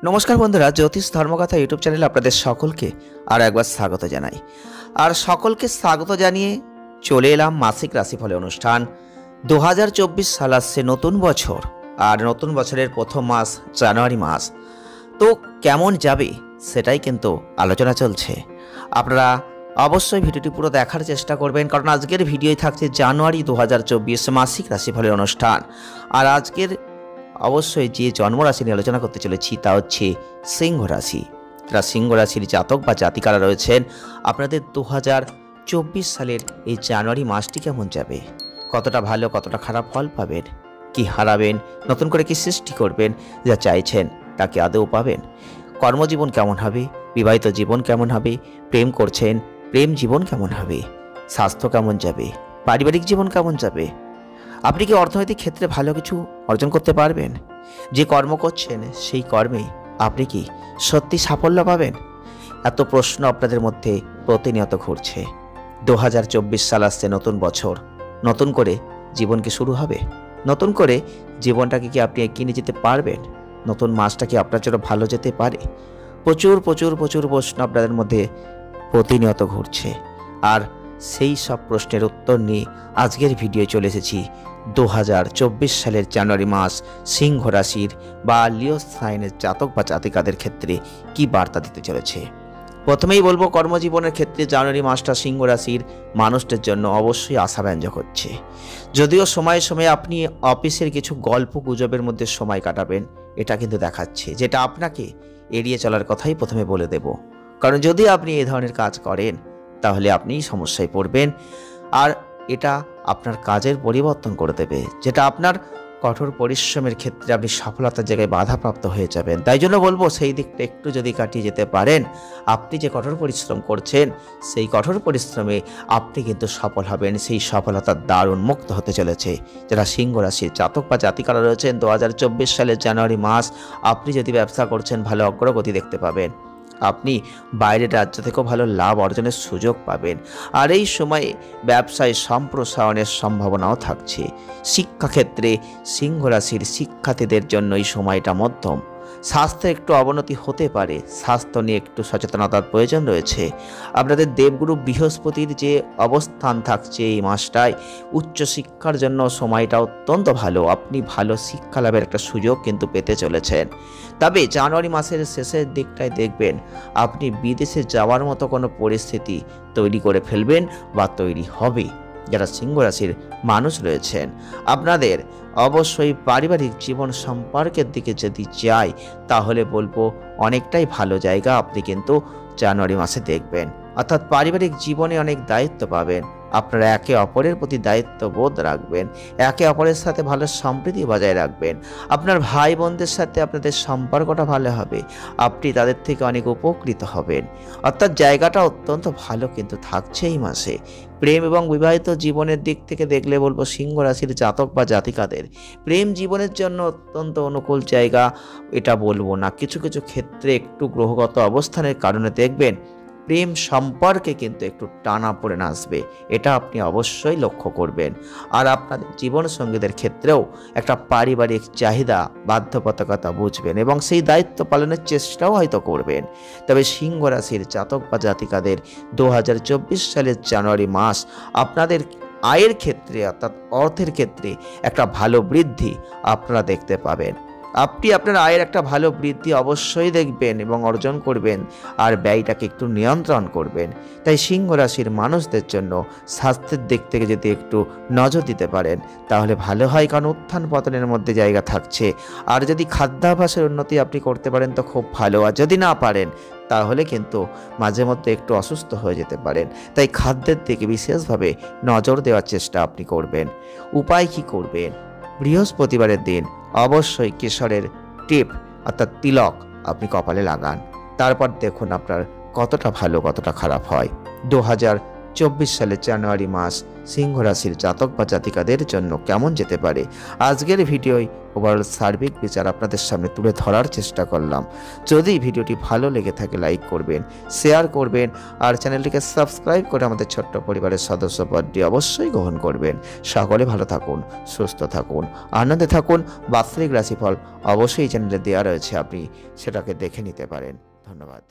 নমস্কার বন্ধুরা, জ্যোতিষ ধর্মকথা ইউটিউব চ্যানেলে আপনাদের সকলকে আর একবার স্বাগত জানাই। আর সকলকে স্বাগত জানিয়ে চলে এলাম মাসিক রাশিফলের অনুষ্ঠান। 2024 সাল আসছে, নতুন বছর। আর নতুন বছরের প্রথম মাস জানুয়ারি মাস, তো কেমন যাবে সেটাই কিন্তু আলোচনা চলছে। আপনারা অবশ্যই ভিডিওটি পুরো দেখার চেষ্টা করবেন, কারণ আজকের ভিডিওই থাকছে জানুয়ারি 2024 মাসিক রাশিফলের অনুষ্ঠান। আর আজকের অবশ্যই যে জন্মরাশি নিয়ে আলোচনা করতে চলেছি তা হচ্ছে সিংহ রাশি। যারা সিংহ রাশির জাতক বা জাতিকারা রয়েছেন, আপনাদের 2024 সালের এই জানুয়ারি মাসটি কেমন যাবে, কতটা ভালো কতটা খারাপ ফল পাবেন, কি হারাবেন, নতুন করে কি সৃষ্টি করবেন, যা চাইছেন তাকে আদৌ পাবেন, কর্মজীবন কেমন হবে, বিবাহিত জীবন কেমন হবে, প্রেম করছেন প্রেম জীবন কেমন হবে, স্বাস্থ্য কেমন যাবে, পারিবারিক জীবন কেমন যাবে, আপনি কি অর্থনৈতিক ক্ষেত্রে ভালো কিছু অর্জন করতে পারবেন, যে কর্ম করছেন সেই কর্মে আপনি কি সত্যি সাফল্য পাবেন। এত প্রশ্ন আপনাদের মধ্যে প্রতিনিয়ত ঘুরছে। 2024 সাল আসছে, নতুন বছর, নতুন করে জীবন কি শুরু হবে, নতুন করে জীবনটাকে কি আপনি এগিয়ে নিয়ে যেতে পারবেন, নতুন মাসটা কি আপনার জন্য ভালো যেতে পারে। প্রচুর প্রচুর প্রচুর প্রশ্ন আপনাদের মধ্যে প্রতিনিয়ত ঘুরছে। আর সেই সব প্রশ্নের উত্তর নিয়ে আজকের ভিডিও চলে এসেছি। 2024 সালের জানুয়ারি মাস সিংহ রাশির বা লিও সাইনের জাতক বা জাতিকাদের ক্ষেত্রে কি বার্তা দিতে চলেছে। প্রথমেই বলবো, কর্মজীবনের ক্ষেত্রে জানুয়ারি মাসটা সিংহ রাশির মানুষদের জন্য অবশ্যই আশাব্যঞ্জক হচ্ছে। যদিও সময়ে সময়ে আপনি অফিসের কিছু গল্প গুজবের মধ্যে সময় কাটাবেন, এটা কিন্তু দেখাচ্ছে, যেটা আপনাকে এড়িয়ে চলার কথাই প্রথমে বলে দেব। কারণ যদি আপনি এই ধরনের কাজ করেন তাহলে আপনি সমস্যায় পড়বেন, আর এটা আপনার কাজের পরিবর্তন করে দেবে, যেটা আপনার কঠোর পরিশ্রমের ক্ষেত্রে আপনি সফলতার জায়গায় বাধাপ্রাপ্ত হয়ে যাবেন। তাই জন্য বলবো, সেই দিকটা একটু যদি কাটিয়ে যেতে পারেন, আপনি যে কঠোর পরিশ্রম করছেন সেই কঠোর পরিশ্রমে আপনি কিন্তু সফল হবেন, সেই সফলতার দ্বার উন্মুক্ত হতে চলেছে। যারা সিংহ রাশির জাতক বা জাতিকারা রয়েছেন, 2024 সালের জানুয়ারি মাস আপনি যদি ব্যবসা করছেন ভালো অগ্রগতি দেখতে পাবেন, আপনি বাইরের রাজ্য থেকেও ভালো লাভ অর্জনের সুযোগ পাবেন। আর এই সময়ে ব্যবসায় সম্প্রসারণের সম্ভাবনাও থাকছে। শিক্ষাক্ষেত্রে সিংহ রাশির শিক্ষার্থীদের জন্য এই সময়টা মধ্যম। স্বাস্থ্যে একটু অবনতি হতে পারে, স্বাস্থ্য নিয়ে একটু সচেতনতার প্রয়োজন রয়েছে। আপনাদের দেবগুরু বৃহস্পতির যে অবস্থান থাকছে এই মাসটায়, উচ্চশিক্ষার জন্য সময়টা অত্যন্ত ভালো। আপনি ভালো শিক্ষা লাভের একটা সুযোগ কিন্তু পেতে চলেছেন। তবে জানুয়ারি মাসের শেষের দিকটায় দেখবেন আপনি বিদেশে যাওয়ার মতো কোনো পরিস্থিতি তৈরি করে ফেলবেন বা তৈরি হবে। যারা সিংহ রাশির মানুষ রয়েছেন, আপনাদের অবশ্যই পারিবারিক জীবন সম্পর্কের দিকে যদি যাই তাহলে বলবো অনেকটাই ভালো জায়গা আপনি কিন্তু জানুয়ারি মাসে দেখবেন। অর্থাৎ পারিবারিক জীবনে অনেক দায়িত্ব পাবেন, আপনারা একে অপরের প্রতি দায়িত্ববোধ রাখবেন, একে অপরের সাথে ভালো সম্প্রীতি বজায় রাখবেন। আপনার ভাই বোনদের সাথে আপনাদের সম্পর্কটা ভালো হবে, আপনি তাদের থেকে অনেক উপকৃত হবেন। অর্থাৎ জায়গাটা অত্যন্ত ভালো কিন্তু থাকছে এই মাসে। প্রেম এবং বিবাহিত জীবনের দিক থেকে দেখলে বলবো, সিংহ রাশির জাতক বা জাতিকাদের প্রেম জীবনের জন্য অত্যন্ত অনুকূল জায়গা এটা বলবো না। কিছু কিছু ক্ষেত্রে একটু গ্রহগত অবস্থানের কারণে দেখবেন প্রেম সম্পর্কে কিন্তু একটু টানাপোড়েন আসবে, এটা আপনি অবশ্যই লক্ষ্য করবেন। আর আপনাদের জীবনসঙ্গীদের ক্ষেত্রেও একটা পারিবারিক চাহিদা বাধ্যবাধকতা বুঝবেন এবং সেই দায়িত্ব পালনের চেষ্টাও হয়তো করবেন। তবে সিংহ রাশির জাতক বা জাতিকাদের 2024 সালের জানুয়ারি মাস আপনাদের আয়ের ক্ষেত্রে অর্থাৎ অর্থের ক্ষেত্রে একটা ভালো বৃদ্ধি আপনারা দেখতে পাবেন। আপনি আপনার আয়ের একটা ভালো বৃদ্ধি অবশ্যই দেখবেন এবং অর্জন করবেন, আর ব্যয়টাকে একটু নিয়ন্ত্রণ করবেন। তাই সিংহ রাশির মানুষদের জন্য স্বাস্থ্যের দিক থেকে যদি একটু নজর দিতে পারেন তাহলে ভালো হয়, কারণ উত্থান পতনের মধ্যে জায়গা থাকছে। আর যদি খাদ্যাভ্যাসের উন্নতি আপনি করতে পারেন তো খুব ভালো, আর যদি না পারেন তাহলে কিন্তু মাঝে মধ্যে একটু অসুস্থ হয়ে যেতে পারেন। তাই খাদ্যের দিকে বিশেষভাবে নজর দেওয়ার চেষ্টা আপনি করবেন। উপায় কি করবেন? বৃহস্পতিবারের দিন অবশ্যই কেশরের টিপ অর্থাৎ তিলক আপনি কপালে লাগান, তারপর দেখুন আপনার কতটা ভালো কতটা খারাপ হয়। সালের জানুয়ারি মাস সিংহ রাশির জাতক বা জাতিকাদের জন্য কেমন যেতে পারে আজকের ভিডিওয় ওভারঅল সার্বিক বিচার আপনাদের সামনে তুলে ধরার চেষ্টা করলাম। যদি ভিডিওটি ভালো লেগে থাকে লাইক করবেন, শেয়ার করবেন আর চ্যানেলটিকে সাবস্ক্রাইব করে আমাদের ছোট্ট পরিবারের সদস্য পদটি অবশ্যই গ্রহণ করবেন। সকলে ভালো থাকুন, সুস্থ থাকুন, আনন্দে থাকুন। বাৎসরিক রাশিফল অবশ্যই চ্যানেলে দেওয়া রয়েছে, আপনি সেটাকে দেখে নিতে পারেন। ধন্যবাদ।